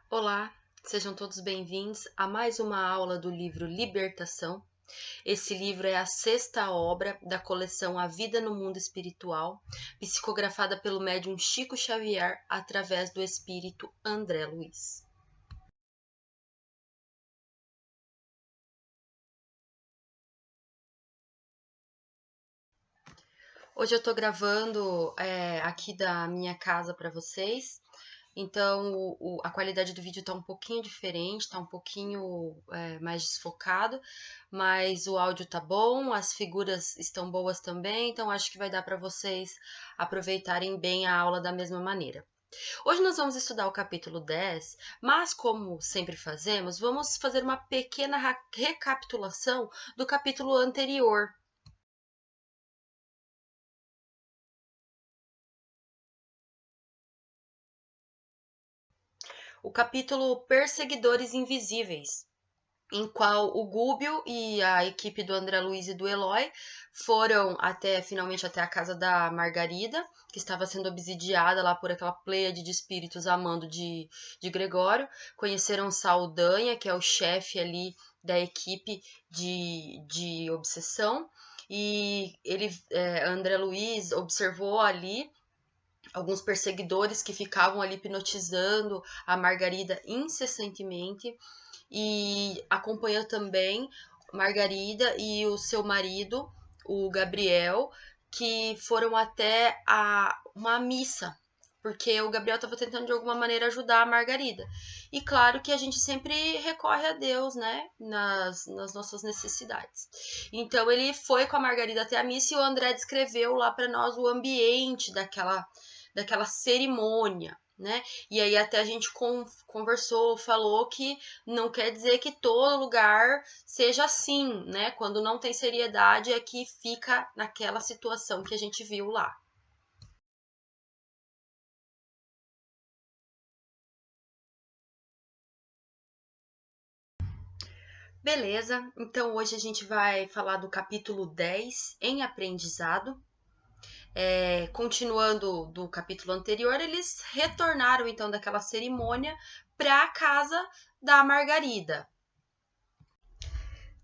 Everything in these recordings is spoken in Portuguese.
Olá, sejam todos bem-vindos a mais uma aula do livro Libertação. Esse livro é a sexta obra da coleção A Vida no Mundo Espiritual, psicografada pelo médium Chico Xavier através do espírito André Luiz. Hoje eu estou gravando aqui da minha casa para vocês. Então, a qualidade do vídeo está um pouquinho diferente, está um pouquinho mais desfocado, mas o áudio tá bom, as figuras estão boas também, então acho que vai dar para vocês aproveitarem bem a aula da mesma maneira. Hoje nós vamos estudar o capítulo 10, mas como sempre fazemos, vamos fazer uma pequena recapitulação do capítulo anterior. O capítulo Perseguidores Invisíveis, em qual o Gúbio e a equipe do André Luiz e do Eloy foram finalmente até a casa da Margarida, que estava sendo obsidiada lá por aquela pleiade de espíritos a mando de Gregório. Conheceram Saldanha, que é o chefe ali da equipe de obsessão, e André Luiz observou ali alguns perseguidores que ficavam ali hipnotizando a Margarida incessantemente e acompanhou também Margarida e o seu marido, o Gabriel, que foram até uma missa, porque o Gabriel estava tentando de alguma maneira ajudar a Margarida. E claro que a gente sempre recorre a Deus, né, nas nossas necessidades. Então ele foi com a Margarida até a missa e o André descreveu lá para nós o ambiente daquela cerimônia, né? E aí até a gente conversou, falou que não quer dizer que todo lugar seja assim, né? Quando não tem seriedade é que fica naquela situação que a gente viu lá. Beleza, então hoje a gente vai falar do capítulo 10, em aprendizado. Continuando do capítulo anterior, eles retornaram então daquela cerimônia para a casa da Margarida.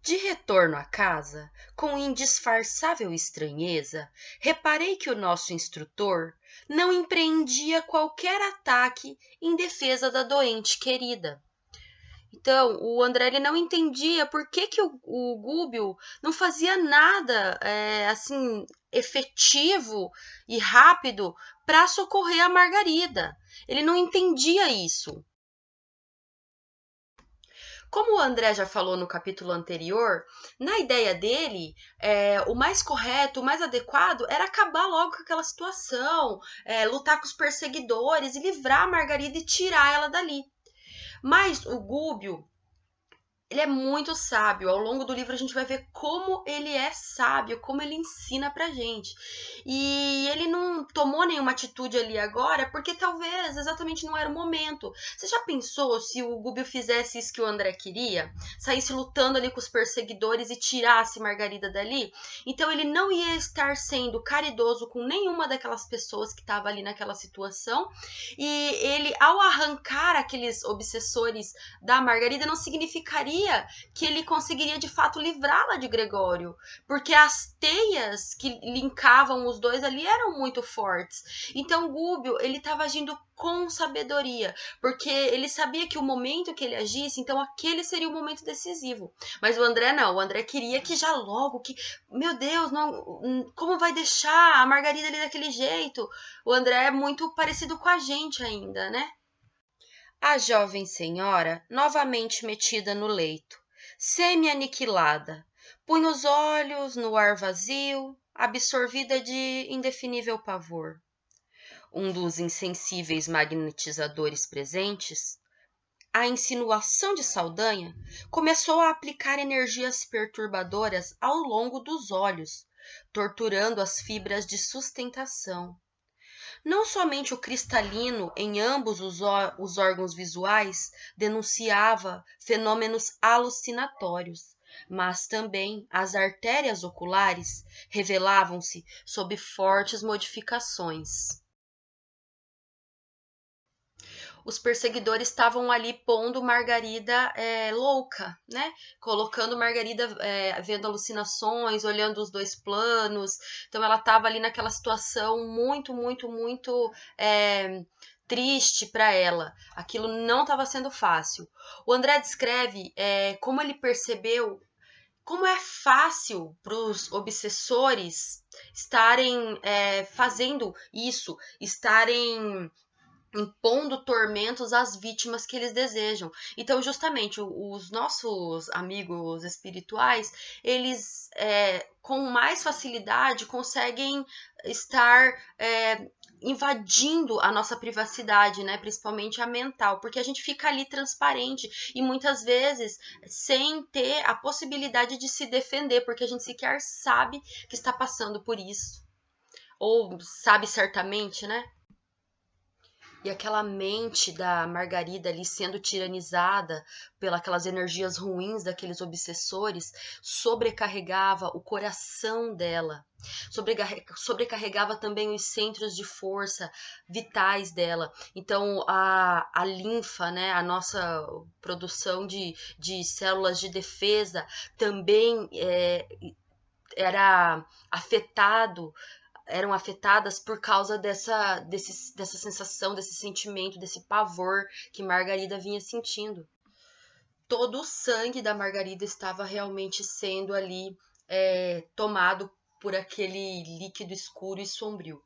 De retorno à casa, com indisfarçável estranheza, reparei que o nosso instrutor não empreendia qualquer ataque em defesa da doente querida. Então, o André ele não entendia por que o Gúbio não fazia nada assim efetivo e rápido para socorrer a Margarida. Ele não entendia isso. Como o André já falou no capítulo anterior, na ideia dele, o mais correto, o mais adequado era acabar logo com aquela situação, lutar com os perseguidores e livrar a Margarida e tirar ela dali. Mas o Gúbio, ele é muito sábio. Ao longo do livro a gente vai ver como ele é sábio, como ele ensina pra gente. E ele não tomou nenhuma atitude ali agora, porque talvez exatamente não era o momento. Você já pensou se o Gúbio fizesse isso que o André queria? Saísse lutando ali com os perseguidores e tirasse Margarida dali? Então ele não ia estar sendo caridoso com nenhuma daquelas pessoas que estava ali naquela situação. E ele, ao arrancar aqueles obsessores da Margarida, não significaria que ele conseguiria de fato livrá-la de Gregório, porque as teias que linkavam os dois ali eram muito fortes. Então Gúbio, ele estava agindo com sabedoria, porque ele sabia que o momento que ele agisse, então aquele seria o momento decisivo. Mas o André não, o André queria que já logo, que, meu Deus, não, como vai deixar a Margarida ali daquele jeito? O André é muito parecido com a gente ainda, né? A jovem senhora, novamente metida no leito, semi-aniquilada, punha os olhos no ar vazio, absorvida de indefinível pavor. Um dos insensíveis magnetizadores presentes, a insinuação de Saldanha, começou a aplicar energias perturbadoras ao longo dos olhos, torturando as fibras de sustentação. Não somente o cristalino em ambos os órgãos visuais denunciava fenômenos alucinatórios, mas também as artérias oculares revelavam-se sob fortes modificações. os perseguidores estavam ali pondo Margarida louca, né? Colocando Margarida vendo alucinações, olhando os dois planos. Então ela estava ali naquela situação muito, muito, muito triste para ela. Aquilo não estava sendo fácil. O André descreve como ele percebeu como é fácil para os obsessores estarem fazendo isso, estarem impondo tormentos às vítimas que eles desejam. Então, justamente, os nossos amigos espirituais, eles com mais facilidade conseguem estar invadindo a nossa privacidade, né? Principalmente a mental, porque a gente fica ali transparente e muitas vezes sem ter a possibilidade de se defender, porque a gente sequer sabe que está passando por isso. Ou sabe certamente, né? E aquela mente da Margarida ali sendo tiranizada pelas energias ruins daqueles obsessores sobrecarregava o coração dela, sobrecarregava também os centros de força vitais dela. Então a linfa, né, a nossa produção de células de defesa também eram afetadas por causa dessa sensação, desse sentimento, desse pavor que Margarida vinha sentindo. Todo o sangue da Margarida estava realmente sendo ali tomado por aquele líquido escuro e sombrio,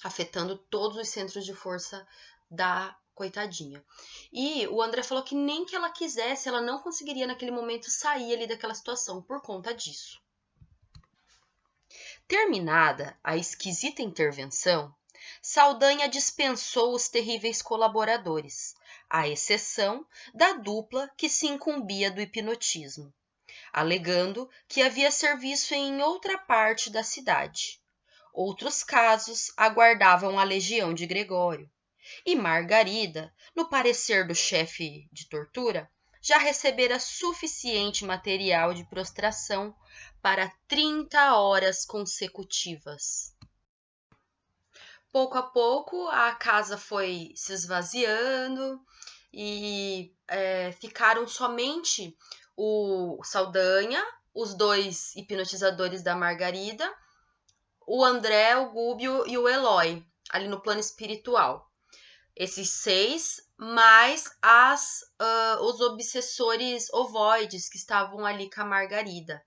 afetando todos os centros de força da coitadinha. E o André falou que nem que ela quisesse, ela não conseguiria naquele momento sair ali daquela situação por conta disso. Terminada a esquisita intervenção, Saldanha dispensou os terríveis colaboradores, à exceção da dupla que se incumbia do hipnotismo, alegando que havia serviço em outra parte da cidade. Outros casos aguardavam a legião de Gregório, e Margarida, no parecer do chefe de tortura, já recebera suficiente material de prostração para 30 horas consecutivas. Pouco a pouco, a casa foi se esvaziando e ficaram somente o Saldanha, os dois hipnotizadores da Margarida, o André, o Gúbio e o Eloy, ali no plano espiritual. Esses 6, mais os obsessores ovoides que estavam ali com a Margarida.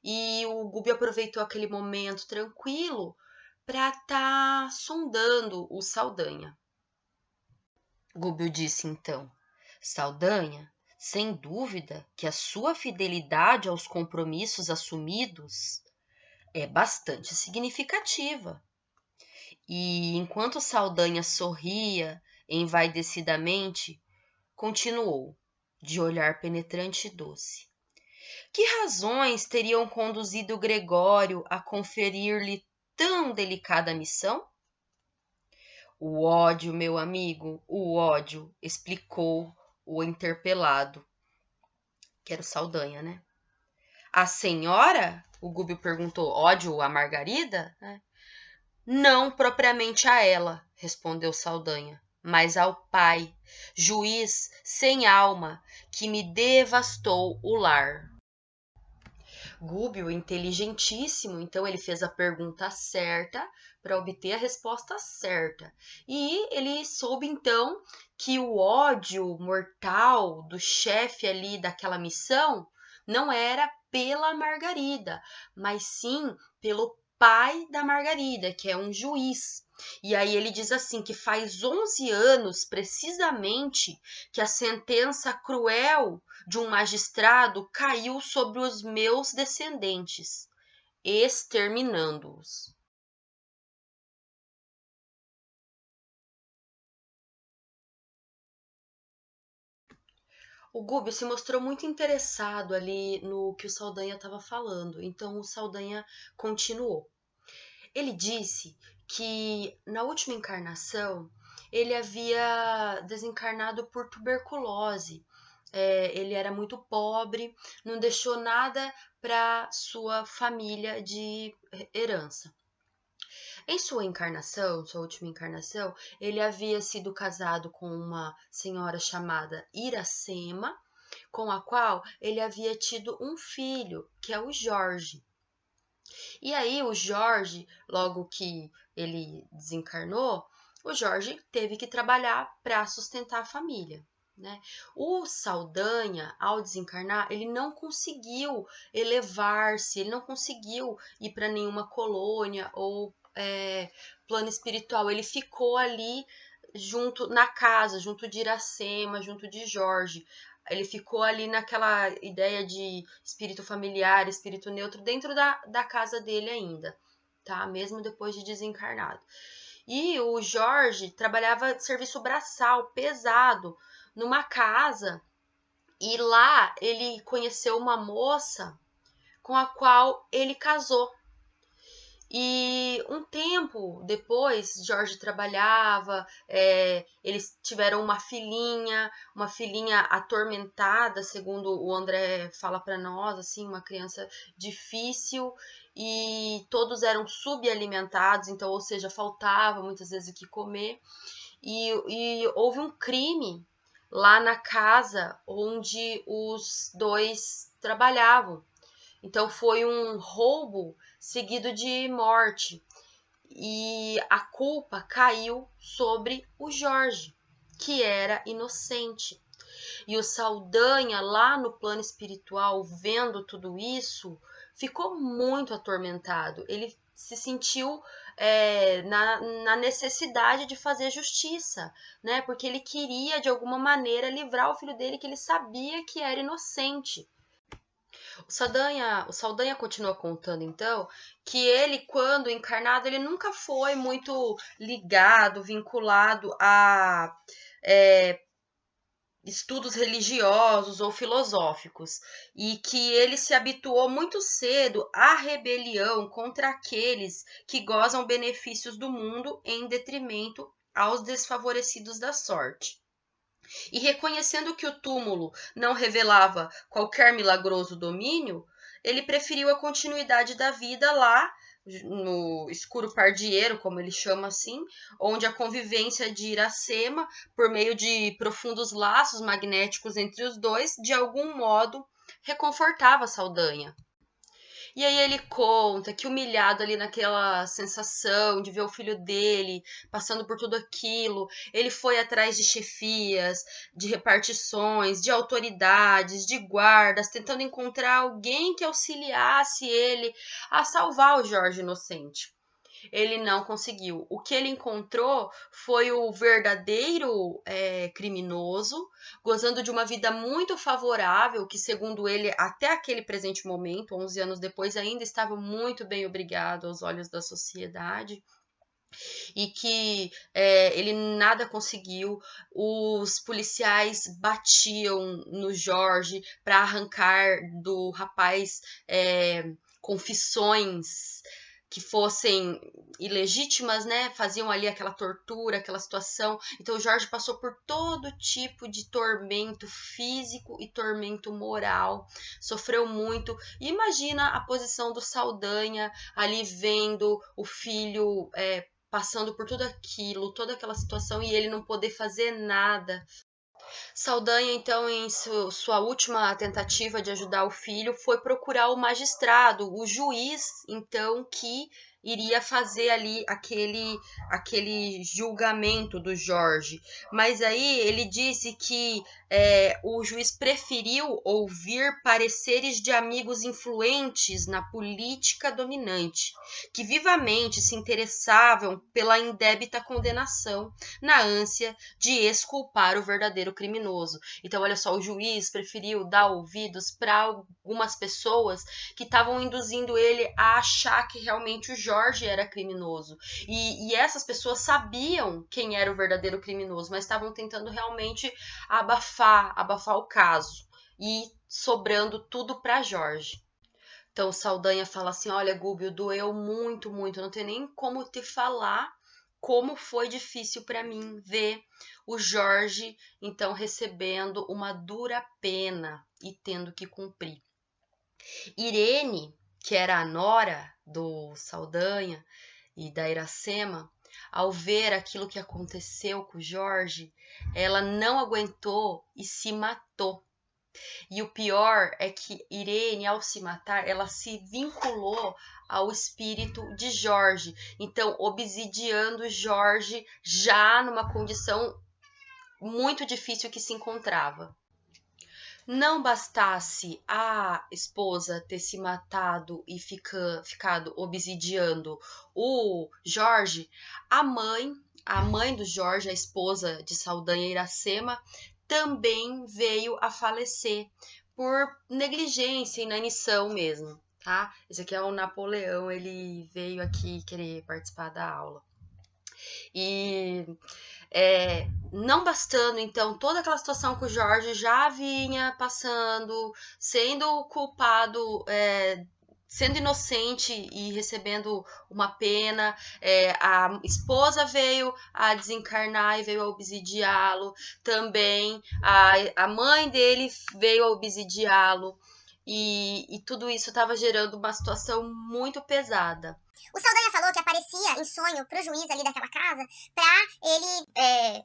E o Gúbio aproveitou aquele momento tranquilo para estar sondando o Saldanha. Gúbio disse então: Saldanha, sem dúvida que a sua fidelidade aos compromissos assumidos é bastante significativa. E enquanto Saldanha sorria envaidecidamente, continuou, de olhar penetrante e doce. Que razões teriam conduzido Gregório a conferir-lhe tão delicada missão? O ódio, meu amigo, o ódio, explicou o interpelado, que era o Saldanha, né? A senhora? O Gúbio perguntou. Ódio a Margarida? Não propriamente a ela, respondeu Saldanha, mas ao pai, juiz sem alma, que me devastou o lar. Gúbio, inteligentíssimo, então ele fez a pergunta certa para obter a resposta certa. E ele soube então que o ódio mortal do chefe ali daquela missão não era pela Margarida, mas sim pelo pai da Margarida, que é um juiz. E aí ele diz assim que faz 11 anos, precisamente, que a sentença cruel de um magistrado caiu sobre os meus descendentes, exterminando-os. O Gúbio se mostrou muito interessado ali no que o Saldanha estava falando, então o Saldanha continuou. Ele disse que na última encarnação ele havia desencarnado por tuberculose. Ele era muito pobre, não deixou nada para sua família de herança. Em sua encarnação, sua última encarnação, ele havia sido casado com uma senhora chamada Iracema, com a qual ele havia tido um filho, que é o Jorge. E aí o Jorge, logo que ele desencarnou, o Jorge teve que trabalhar para sustentar a família. Né? O Saldanha, ao desencarnar, ele não conseguiu elevar-se, ele não conseguiu ir para nenhuma colônia ou plano espiritual. Ele ficou ali junto na casa, junto de Iracema, junto de Jorge. Ele ficou ali naquela ideia de espírito familiar, espírito neutro, dentro da casa dele ainda, tá? Mesmo depois de desencarnado. E o Jorge trabalhava de serviço braçal, pesado, numa casa. E lá ele conheceu uma moça com a qual ele casou. E um tempo depois, Jorge trabalhava, eles tiveram uma filhinha atormentada, segundo o André fala para nós, assim, uma criança difícil, e todos eram subalimentados, então, ou seja, faltava muitas vezes o que comer, e houve um crime lá na casa onde os dois trabalhavam. Então foi um roubo seguido de morte. E a culpa caiu sobre o Jorge, que era inocente. E o Saldanha, lá no plano espiritual, vendo tudo isso, ficou muito atormentado. Ele se sentiu na necessidade de fazer justiça, né? Porque ele queria, de alguma maneira, livrar o filho dele, que ele sabia que era inocente. O Saldanha continua contando, então, que ele, quando encarnado, ele nunca foi muito ligado, vinculado a estudos religiosos ou filosóficos, e que ele se habituou muito cedo à rebelião contra aqueles que gozam benefícios do mundo em detrimento aos desfavorecidos da sorte. E reconhecendo que o túmulo não revelava qualquer milagroso domínio, ele preferiu a continuidade da vida lá, no escuro pardieiro, como ele chama assim, onde a convivência de Iracema, por meio de profundos laços magnéticos entre os dois, de algum modo reconfortava Saldanha. E aí ele conta que humilhado ali naquela sensação de ver o filho dele passando por tudo aquilo, ele foi atrás de chefias, de repartições, de autoridades, de guardas, tentando encontrar alguém que auxiliasse ele a salvar o Jorge inocente. Ele não conseguiu. O que ele encontrou foi o verdadeiro criminoso, gozando de uma vida muito favorável, que segundo ele, até aquele presente momento, 11 anos depois, ainda estava muito bem obrigado aos olhos da sociedade. E que ele nada conseguiu. Os policiais batiam no Jorge para arrancar do rapaz confissões que fossem ilegítimas, né? Faziam ali aquela tortura, aquela situação. Então o Jorge passou por todo tipo de tormento físico e tormento moral. Sofreu muito. E imagina a posição do Saldanha ali vendo o filho passando por tudo aquilo, toda aquela situação, e ele não poder fazer nada. Saldanha, então, em sua última tentativa de ajudar o filho, foi procurar o magistrado, o juiz, então, que iria fazer ali aquele julgamento do Jorge. Mas aí ele disse que o juiz preferiu ouvir pareceres de amigos influentes na política dominante, que vivamente se interessavam pela indébita condenação, na ânsia de exculpar o verdadeiro criminoso. Então, olha só, o juiz preferiu dar ouvidos para algumas pessoas que estavam induzindo ele a achar que realmente o Jorge era criminoso. E essas pessoas sabiam quem era o verdadeiro criminoso, mas estavam tentando realmente abafar o caso. E sobrando tudo para Jorge. Então, Saldanha fala assim, olha, Gúbio, doeu muito, muito, não tem nem como te falar como foi difícil para mim ver o Jorge, então, recebendo uma dura pena e tendo que cumprir. Irene, que era a nora do Saldanha, e da Iracema, ao ver aquilo que aconteceu com o Jorge, ela não aguentou e se matou. E o pior é que Irene, ao se matar, ela se vinculou ao espírito de Jorge. Então, obsidiando Jorge já numa condição muito difícil que se encontrava. Não bastasse a esposa ter se matado e ficado obsidiando o Jorge, a mãe do Jorge, a esposa de Saldanha Iracema, também veio a falecer por negligência e inanição mesmo, tá? Esse aqui é o Napoleão, ele veio aqui querer participar da aula. E não bastando, então, toda aquela situação que o Jorge já vinha passando, sendo culpado, sendo inocente e recebendo uma pena, a esposa veio a desencarnar e veio a obsidiá-lo, também a mãe dele veio a obsidiá-lo, e tudo isso estava gerando uma situação muito pesada. O Saldanha falou que aparecia em sonho pro juiz ali daquela casa pra ele...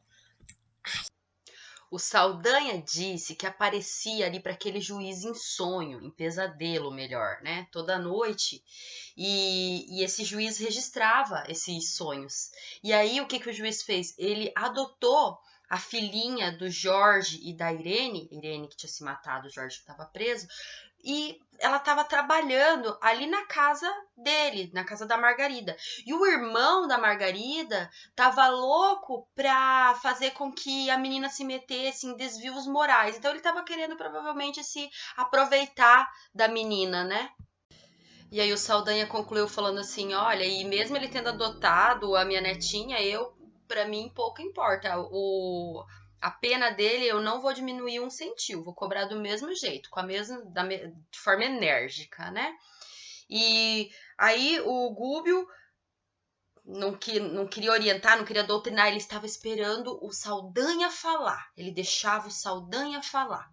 O Saldanha disse que aparecia ali para aquele juiz em sonho, em pesadelo, melhor, né? Toda noite. E esse juiz registrava esses sonhos. E aí, o que o juiz fez? Ele adotou a filhinha do Jorge e da Irene que tinha se matado, o Jorge que estava preso, e ela estava trabalhando ali na casa dele, na casa da Margarida. E o irmão da Margarida estava louco para fazer com que a menina se metesse em desvios morais. Então ele estava querendo provavelmente se aproveitar da menina, né? E aí o Saldanha concluiu falando assim, olha, e mesmo ele tendo adotado a minha netinha, para mim pouco importa. A pena dele eu não vou diminuir 1 centavo, vou cobrar do mesmo jeito, de forma enérgica, né? E aí o Gúbio não queria orientar, não queria doutrinar, ele estava esperando o Saldanha falar. Ele deixava o Saldanha falar.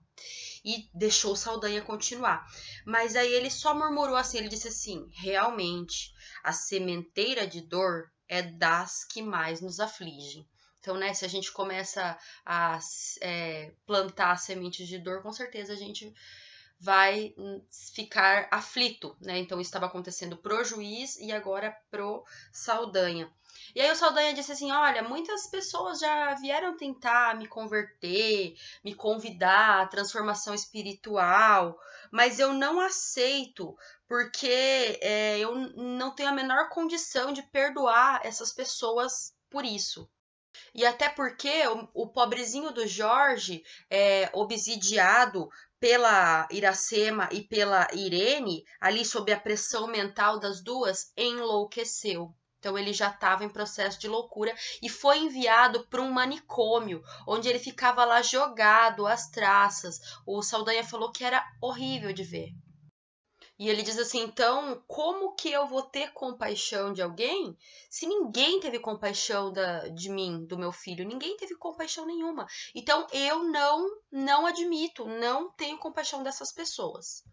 E deixou o Saldanha continuar. Mas aí ele só murmurou assim, ele disse assim, realmente, a sementeira de dor é das que mais nos afligem. Então, né, se a gente começa a plantar sementes de dor, com certeza a gente vai ficar aflito, né? Então, isso estava acontecendo pro juiz e agora pro Saldanha. E aí o Saldanha disse assim, olha, muitas pessoas já vieram tentar me converter, me convidar à transformação espiritual, mas eu não aceito, porque eu não tenho a menor condição de perdoar essas pessoas por isso. E até porque o pobrezinho do Jorge, obsidiado pela Iracema e pela Irene, ali sob a pressão mental das duas, enlouqueceu. Então ele já estava em processo de loucura e foi enviado para um manicômio, onde ele ficava lá jogado às traças. O Saldanha falou que era horrível de ver. E ele diz assim, então, como que eu vou ter compaixão de alguém se ninguém teve compaixão de mim, do meu filho? Ninguém teve compaixão nenhuma. Então, eu não admito, não tenho compaixão dessas pessoas.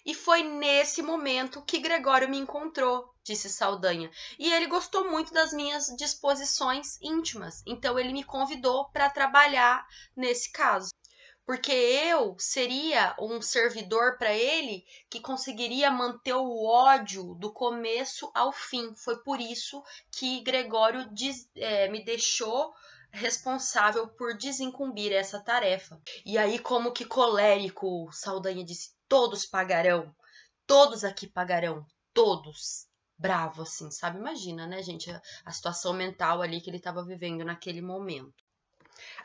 E foi nesse momento que Gregório me encontrou, disse Saldanha. E ele gostou muito das minhas disposições íntimas. Então, ele me convidou para trabalhar nesse caso. Porque eu seria um servidor para ele que conseguiria manter o ódio do começo ao fim. Foi por isso que Gregório me deixou responsável por desincumbir essa tarefa. E aí, como que colérico, Saldanha disse, todos pagarão, todos aqui pagarão, todos. Bravo, assim, sabe? Imagina, né, gente, a situação mental ali que ele estava vivendo naquele momento.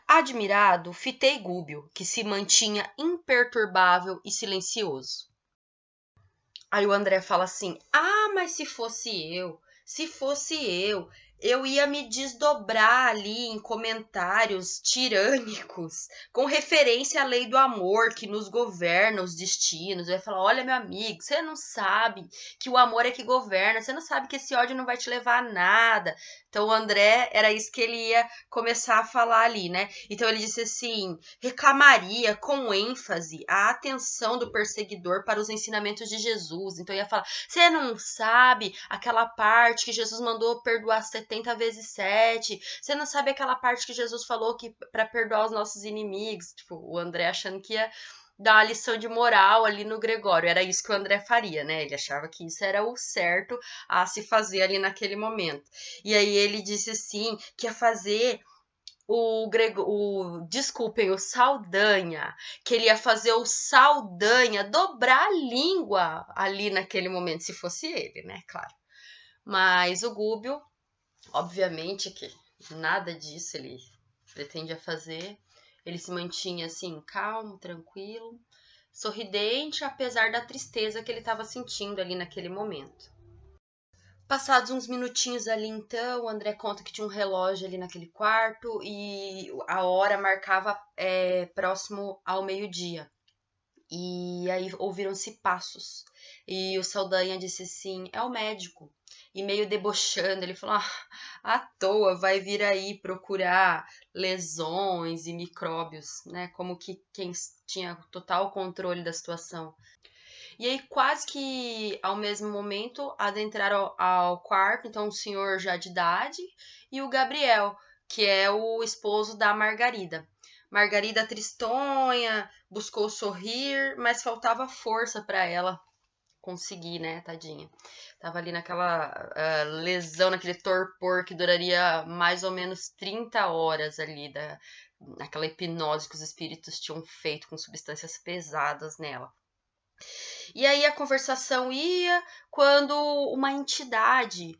Admirado, fitei Gúbio, que se mantinha imperturbável e silencioso. Aí o André fala assim, mas se fosse eu ia me desdobrar ali em comentários tirânicos, com referência à lei do amor que nos governa os destinos. Eu ia falar, olha, meu amigo, você não sabe que o amor é que governa, você não sabe que esse ódio não vai te levar a nada. Então o André, era isso que ele ia começar a falar ali, né? Então ele disse assim, reclamaria com ênfase a atenção do perseguidor para os ensinamentos de Jesus. Então ia falar, você não sabe aquela parte que Jesus mandou perdoar 70 vezes 7? Você não sabe aquela parte que Jesus falou que para perdoar os nossos inimigos? Tipo, o André achando que ia dar uma lição de moral ali no Gregório. Era isso que o André faria, né? Ele achava que isso era o certo a se fazer ali naquele momento. E aí ele disse assim, que ia fazer desculpem, o Saldanha, que ele ia fazer o Saldanha dobrar a língua ali naquele momento, se fosse ele, né? Claro. Mas o Gúbio, obviamente que nada disso ele pretendia fazer. Ele se mantinha assim, calmo, tranquilo, sorridente, apesar da tristeza que ele estava sentindo ali naquele momento. Passados uns minutinhos ali, então, o André conta que tinha um relógio ali naquele quarto e a hora marcava próximo ao meio-dia. E aí ouviram-se passos. E o Saldanha disse assim, é o médico. E meio debochando, ele falou, à toa vai vir aí procurar lesões e micróbios, né? Como que quem tinha total controle da situação. E aí, quase que ao mesmo momento, adentraram ao quarto, então, o senhor já de idade e o Gabriel, que é o esposo da Margarida. Margarida tristonha, buscou sorrir, mas faltava força para ela conseguir, né, tadinha. Tava ali naquela lesão, naquele torpor que duraria mais ou menos 30 horas ali, naquela hipnose que os espíritos tinham feito com substâncias pesadas nela. E aí a conversação ia quando uma entidade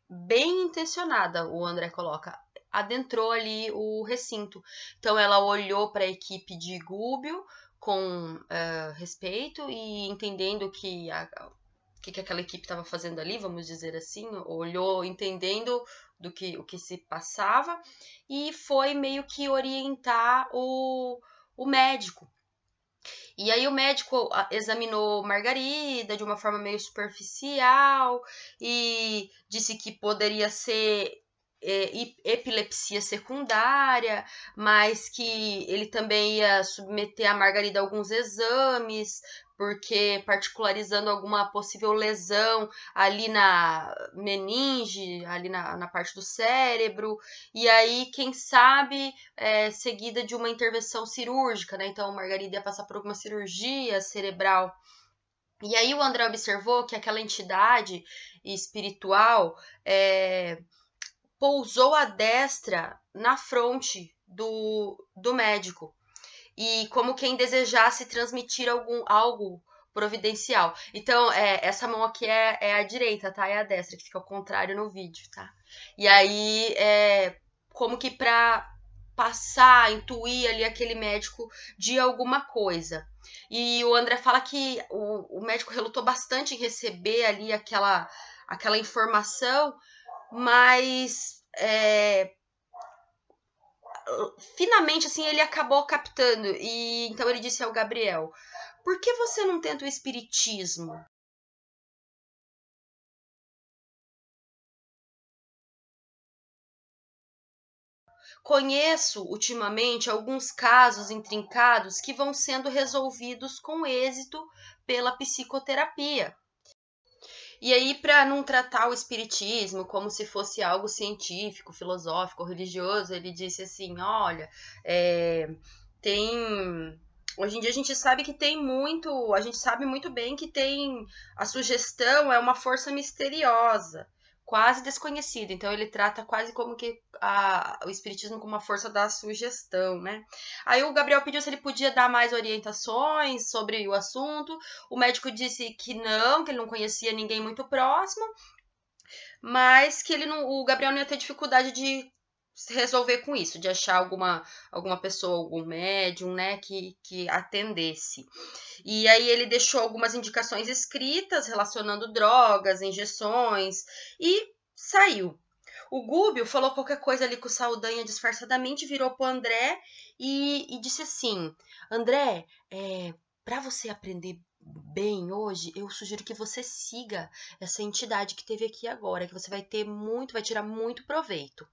bem intencionada, o André coloca, adentrou ali o recinto. Então ela olhou para a equipe de Gúbio com respeito e entendendo que que aquela equipe estava fazendo ali, vamos dizer assim, olhou entendendo o que se passava e foi meio que orientar o médico. E aí o médico examinou Margarida de uma forma meio superficial e disse que poderia ser epilepsia secundária, mas que ele também ia submeter a Margarida a alguns exames, porque particularizando alguma possível lesão ali na meninge, ali na parte do cérebro, e aí, quem sabe, seguida de uma intervenção cirúrgica, né? Então, Margarida ia passar por alguma cirurgia cerebral. E aí o André observou que aquela entidade espiritual pousou a destra na fronte do médico. E como quem desejasse transmitir algo providencial. Então, essa mão aqui é a direita, tá? É a destra, que fica ao contrário no vídeo, tá? E aí, como que pra passar, intuir ali aquele médico de alguma coisa. E o André fala que o médico relutou bastante em receber ali aquela informação, mas finalmente assim ele acabou captando e então ele disse ao Gabriel: por que você não tenta o espiritismo? Conheço ultimamente alguns casos intrincados que vão sendo resolvidos com êxito pela psicoterapia. E aí, para não tratar o espiritismo como se fosse algo científico, filosófico, religioso, ele disse assim: olha, tem. Hoje em dia a gente sabe que tem muito. A gente sabe muito bem que tem. A sugestão é uma força misteriosa, quase desconhecida. Então ele trata quase como que o espiritismo como uma força da sugestão, né? Aí o Gabriel pediu se ele podia dar mais orientações sobre o assunto. O médico disse que ele não conhecia ninguém muito próximo, mas que o Gabriel não ia ter dificuldade de se resolver com isso, de achar alguma pessoa, algum médium, né, que atendesse. E aí ele deixou algumas indicações escritas relacionando drogas, injeções e saiu. O Gúbio falou qualquer coisa ali com o Saldanha disfarçadamente, virou pro André e disse assim: André, para você aprender bem hoje, eu sugiro que você siga essa entidade que teve aqui agora, que você vai tirar muito proveito.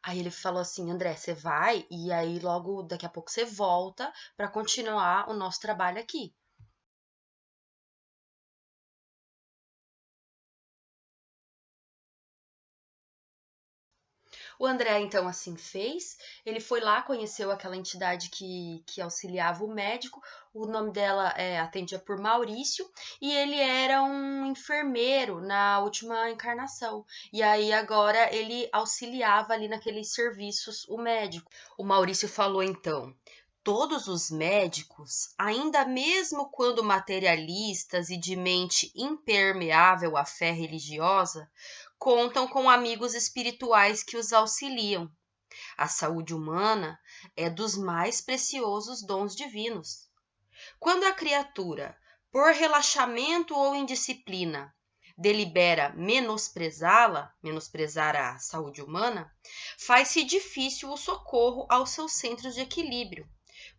Aí ele falou assim, André, você vai e aí logo daqui a pouco você volta para continuar o nosso trabalho aqui. O André, então, assim fez. Ele foi lá, conheceu aquela entidade que auxiliava o médico. O nome dela atendia por Maurício. E ele era um enfermeiro na última encarnação. E aí, agora, ele auxiliava ali naqueles serviços o médico. O Maurício falou, então. Todos os médicos, ainda mesmo quando materialistas e de mente impermeável à fé religiosa, contam com amigos espirituais que os auxiliam. A saúde humana é dos mais preciosos dons divinos. Quando a criatura, por relaxamento ou indisciplina, delibera menosprezar a saúde humana, faz-se difícil o socorro aos seus centros de equilíbrio,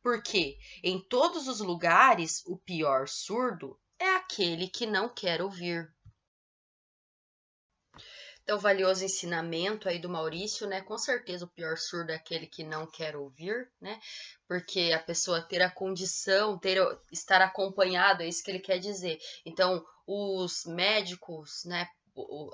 porque em todos os lugares o pior surdo é aquele que não quer ouvir. Então, valioso ensinamento aí do Maurício, né? Com certeza o pior surdo é aquele que não quer ouvir, né? Porque a pessoa ter a condição, estar acompanhado, é isso que ele quer dizer. Então, os médicos, né?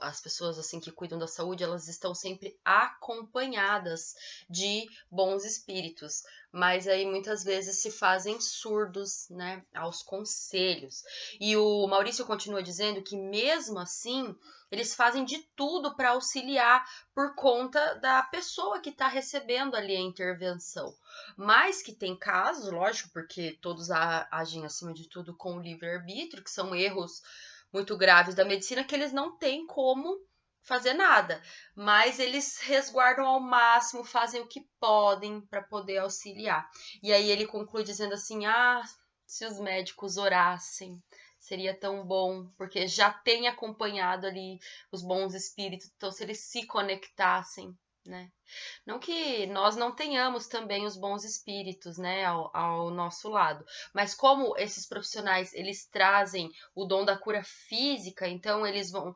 As pessoas assim que cuidam da saúde, elas estão sempre acompanhadas de bons espíritos, mas aí muitas vezes se fazem surdos, né, aos conselhos. E o Maurício continua dizendo que mesmo assim eles fazem de tudo para auxiliar por conta da pessoa que está recebendo ali a intervenção. Mas que tem casos, lógico, porque todos agem acima de tudo com o livre-arbítrio, que são erros muito graves da medicina, que eles não têm como fazer nada. Mas eles resguardam ao máximo, fazem o que podem para poder auxiliar. E aí ele conclui dizendo assim: se os médicos orassem, seria tão bom, porque já tem acompanhado ali os bons espíritos, então se eles se conectassem, né? Não que nós não tenhamos também os bons espíritos, né, ao nosso lado, mas como esses profissionais, eles trazem o dom da cura física, então eles vão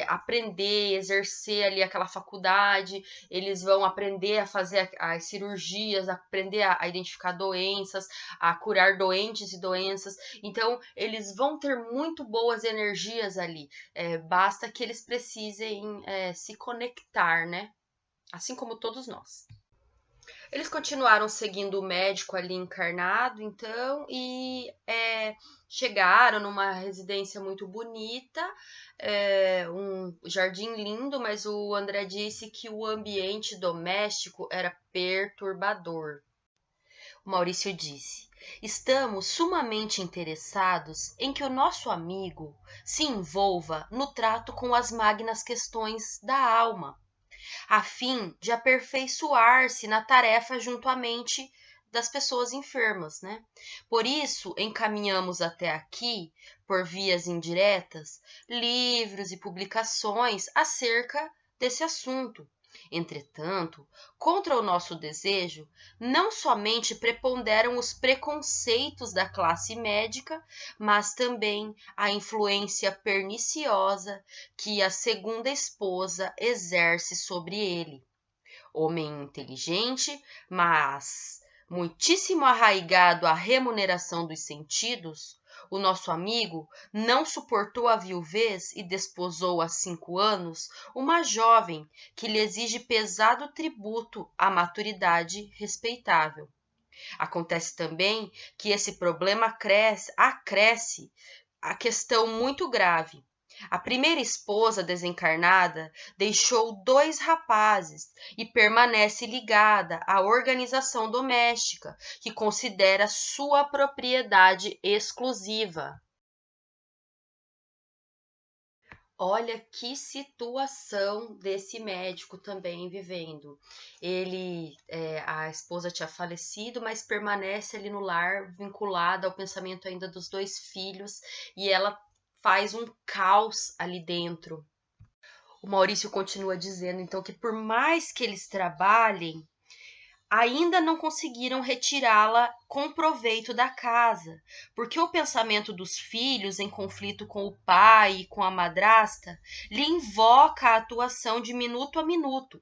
aprender, exercer ali aquela faculdade, eles vão aprender a fazer as cirurgias, aprender a identificar doenças, a curar doentes e doenças. Então, eles vão ter muito boas energias ali. Basta que eles precisem se conectar, né? Assim como todos nós. Eles continuaram seguindo o médico ali encarnado, então, e chegaram numa residência muito bonita, um jardim lindo, mas o André disse que o ambiente doméstico era perturbador. O Maurício disse: estamos sumamente interessados em que o nosso amigo se envolva no trato com as magnas questões da alma, a fim de aperfeiçoar-se na tarefa junto à mente das pessoas enfermas, né? Por isso, encaminhamos até aqui, por vias indiretas, livros e publicações acerca desse assunto. Entretanto, contra o nosso desejo, não somente preponderam os preconceitos da classe médica, mas também a influência perniciosa que a segunda esposa exerce sobre ele. Homem inteligente, mas muitíssimo arraigado à remuneração dos sentidos, o nosso amigo não suportou a viuvez e desposou há 5 anos uma jovem que lhe exige pesado tributo à maturidade respeitável. Acontece também que esse problema acresce a questão muito grave. A primeira esposa desencarnada deixou 2 rapazes e permanece ligada à organização doméstica, que considera sua propriedade exclusiva. Olha que situação desse médico também vivendo. A esposa tinha falecido, mas permanece ali no lar, vinculada ao pensamento ainda dos 2 filhos, e ela faz um caos ali dentro. O Maurício continua dizendo, então, que por mais que eles trabalhem, ainda não conseguiram retirá-la com proveito da casa, porque o pensamento dos filhos em conflito com o pai e com a madrasta lhe invoca a atuação de minuto a minuto.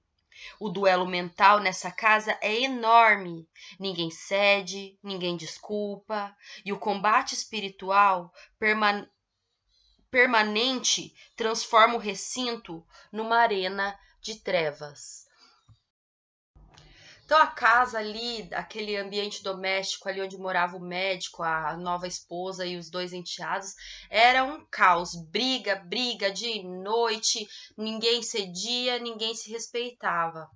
O duelo mental nessa casa é enorme. Ninguém cede, ninguém desculpa, e o combate espiritual permanente transforma o recinto numa arena de trevas. Então a casa ali, aquele ambiente doméstico ali onde morava o médico, a nova esposa e os dois enteados, era um caos, briga de noite, ninguém cedia, ninguém se respeitava.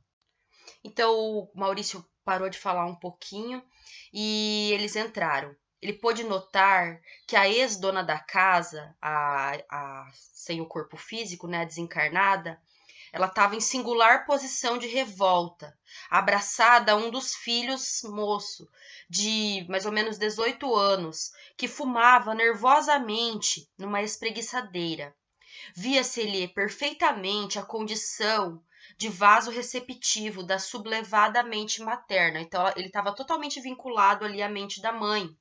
Então o Maurício parou de falar um pouquinho e eles entraram. Ele pôde notar que a ex-dona da casa, a sem o corpo físico, né, desencarnada, ela estava em singular posição de revolta, abraçada a um dos filhos moço, de mais ou menos 18 anos, que fumava nervosamente numa espreguiçadeira. Via-se-lhe perfeitamente a condição de vaso receptivo da sublevada mente materna. Então, ele estava totalmente vinculado ali à mente da mãe.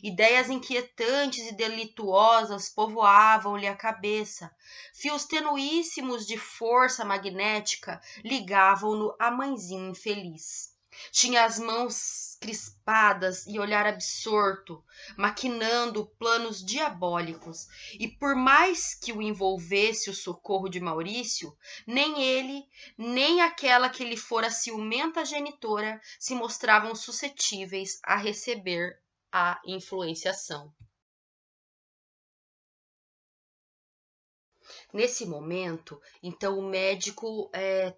Ideias inquietantes e delituosas povoavam-lhe a cabeça. Fios tenuíssimos de força magnética ligavam-no à mãezinha infeliz. Tinha as mãos crispadas e olhar absorto, maquinando planos diabólicos, e por mais que o envolvesse o socorro de Maurício, nem ele, nem aquela que lhe fora ciumenta genitora se mostravam suscetíveis a receber a influenciação. Nesse momento, então, o médico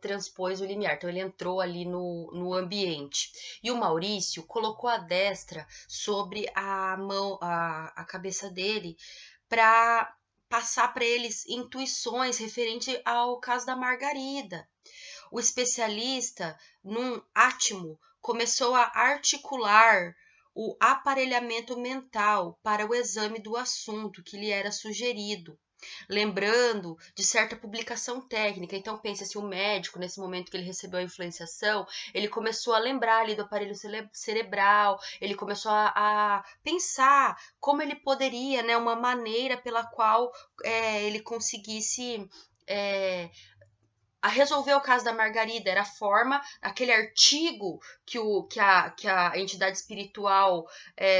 transpôs o limiar, então ele entrou ali no ambiente. E o Maurício colocou a destra sobre a mão, a cabeça dele, para passar para eles intuições referente ao caso da Margarida. O especialista, num átimo, começou a articular o aparelhamento mental para o exame do assunto que lhe era sugerido, lembrando de certa publicação técnica. Então, pensa se o médico, nesse momento que ele recebeu a influenciação, ele começou a lembrar ali do aparelho cerebral, ele começou a pensar como ele poderia, né, uma maneira pela qual ele conseguisse a resolver o caso da Margarida. Era a forma, aquele artigo que a entidade espiritual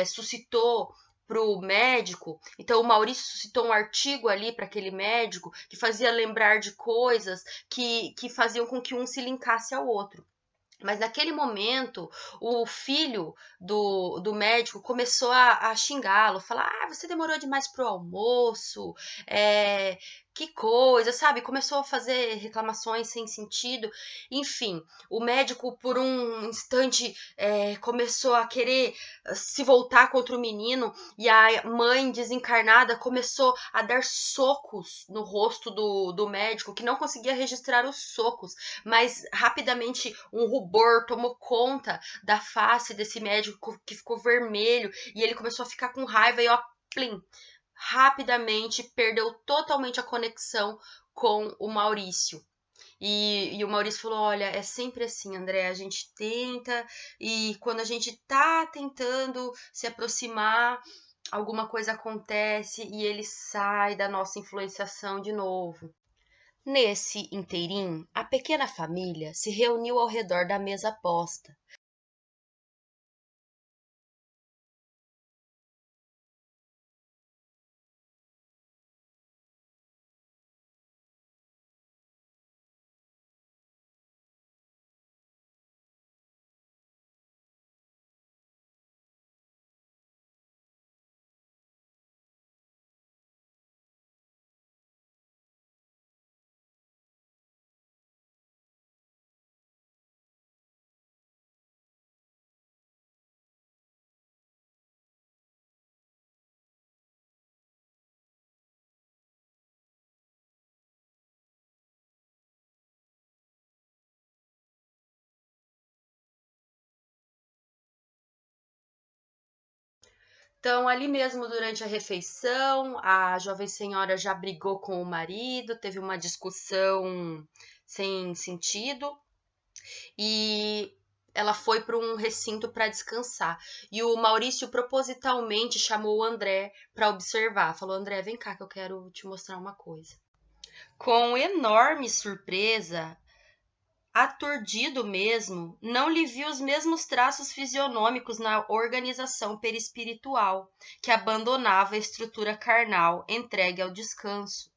suscitou para o médico. Então o Maurício suscitou um artigo ali para aquele médico que fazia lembrar de coisas que faziam com que um se linkasse ao outro. Mas naquele momento, o filho do médico começou a xingá-lo, falar: ah, você demorou demais pro almoço, que coisa, sabe? Começou a fazer reclamações sem sentido. Enfim, o médico, por um instante, começou a querer se voltar contra o menino, e a mãe desencarnada começou a dar socos no rosto do médico, que não conseguia registrar os socos, mas rapidamente um rubor tomou conta da face desse médico, que ficou vermelho, e ele começou a ficar com raiva e ó, plim, rapidamente perdeu totalmente a conexão com o Maurício. E o Maurício falou: olha, é sempre assim, André, a gente tenta, e quando a gente tá tentando se aproximar, alguma coisa acontece e ele sai da nossa influenciação de novo. Nesse inteirinho, a pequena família se reuniu ao redor da mesa posta. Então, ali mesmo, durante a refeição, a jovem senhora já brigou com o marido, teve uma discussão sem sentido, e ela foi para um recinto para descansar. E o Maurício propositalmente chamou o André para observar. Falou: André, vem cá que eu quero te mostrar uma coisa. Com enorme surpresa, aturdido mesmo, não lhe viu os mesmos traços fisionômicos na organização perispiritual, que abandonava a estrutura carnal entregue ao descanso.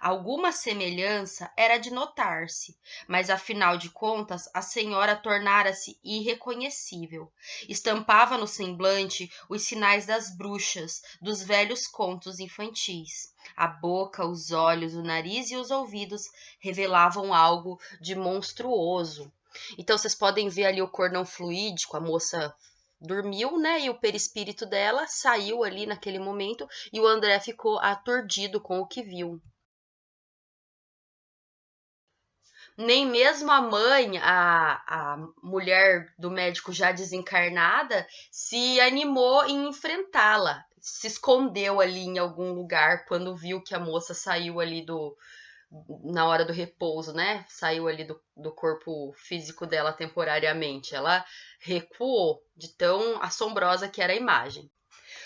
Alguma semelhança era de notar-se, mas afinal de contas a senhora tornara-se irreconhecível. Estampava no semblante os sinais das bruxas, dos velhos contos infantis. A boca, os olhos, o nariz e os ouvidos revelavam algo de monstruoso. Então vocês podem ver ali o cordão fluídico, a moça dormiu, né? E o perispírito dela saiu ali naquele momento e o André ficou aturdido com o que viu. Nem mesmo a mãe, a mulher do médico já desencarnada, se animou em enfrentá-la. Se escondeu ali em algum lugar quando viu que a moça saiu ali na hora do repouso, né? Saiu ali do corpo físico dela temporariamente. Ela recuou de tão assombrosa que era a imagem.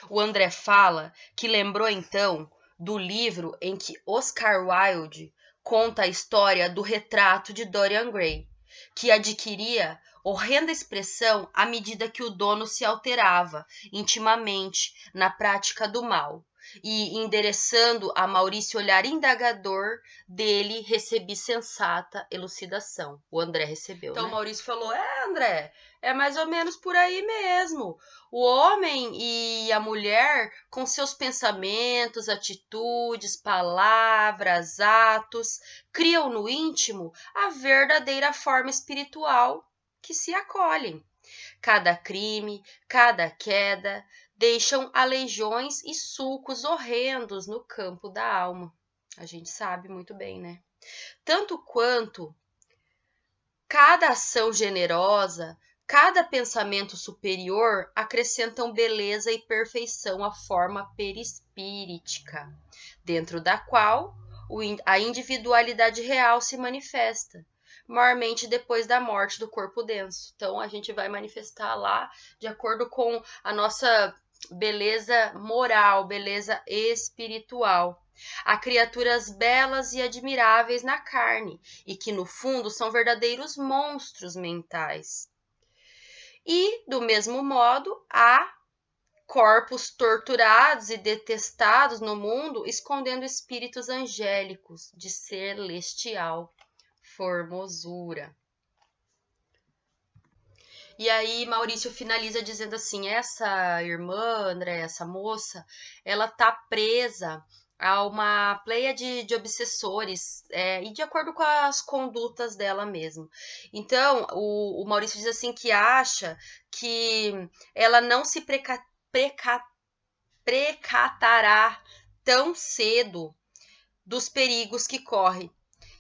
O André fala que lembrou então do livro em que Oscar Wilde conta a história do retrato de Dorian Gray, que adquiria horrenda expressão à medida que o dono se alterava intimamente na prática do mal. E, endereçando a Maurício olhar indagador, dele recebi sensata elucidação. O André recebeu, então, né? Maurício falou, André, é mais ou menos por aí mesmo. O homem e a mulher, com seus pensamentos, atitudes, palavras, atos, criam no íntimo a verdadeira forma espiritual que se acolhem. Cada crime, cada queda, deixam aleijões e sulcos horrendos no campo da alma. A gente sabe muito bem, né? Tanto quanto cada ação generosa, cada pensamento superior acrescentam beleza e perfeição à forma perispíritica, dentro da qual a individualidade real se manifesta, maiormente depois da morte do corpo denso. Então, a gente vai manifestar lá de acordo com a nossa beleza moral, beleza espiritual. Há criaturas belas e admiráveis na carne, e que no fundo são verdadeiros monstros mentais. E, do mesmo modo, há corpos torturados e detestados no mundo, escondendo espíritos angélicos de celestial formosura. E aí Maurício finaliza dizendo assim, essa irmã, André, essa moça, ela tá presa a uma pleia de obsessores, e de acordo com as condutas dela mesmo. Então, o Maurício diz assim que acha que ela não se precatará tão cedo dos perigos que corre,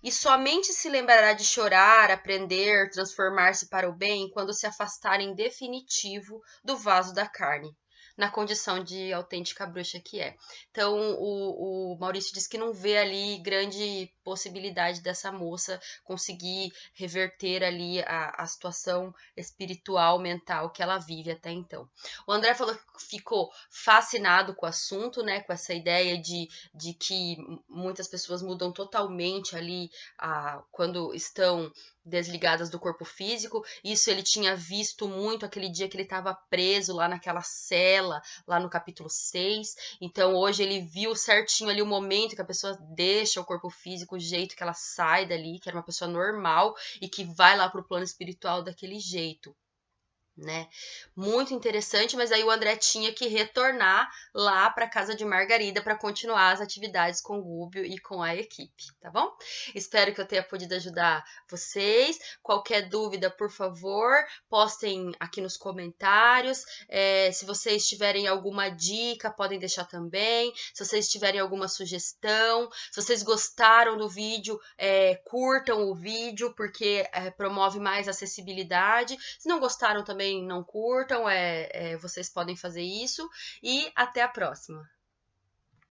e somente se lembrará de chorar, aprender, transformar-se para o bem quando se afastar em definitivo do vaso da carne, na condição de autêntica bruxa que é. Então, o Maurício diz que não vê ali grande possibilidade dessa moça conseguir reverter ali a situação espiritual, mental que ela vive até então. O André falou que ficou fascinado com o assunto, né, com essa ideia de que muitas pessoas mudam totalmente ali quando estão desligadas do corpo físico. Isso ele tinha visto muito aquele dia que ele estava preso lá naquela cela, lá no capítulo 6. Então hoje ele viu certinho ali o momento que a pessoa deixa o corpo físico, o jeito que ela sai dali, que era uma pessoa normal e que vai lá pro plano espiritual daquele jeito, né? Muito interessante, mas aí o André tinha que retornar lá para casa de Margarida para continuar as atividades com o Gúbio e com a equipe, tá bom? Espero que eu tenha podido ajudar vocês. Qualquer dúvida, por favor, postem aqui nos comentários. Se vocês tiverem alguma dica, podem deixar também. Se vocês tiverem alguma sugestão, se vocês gostaram do vídeo, curtam o vídeo, porque promove mais acessibilidade. Se não gostaram também, não curtam, vocês podem fazer isso. E até a próxima!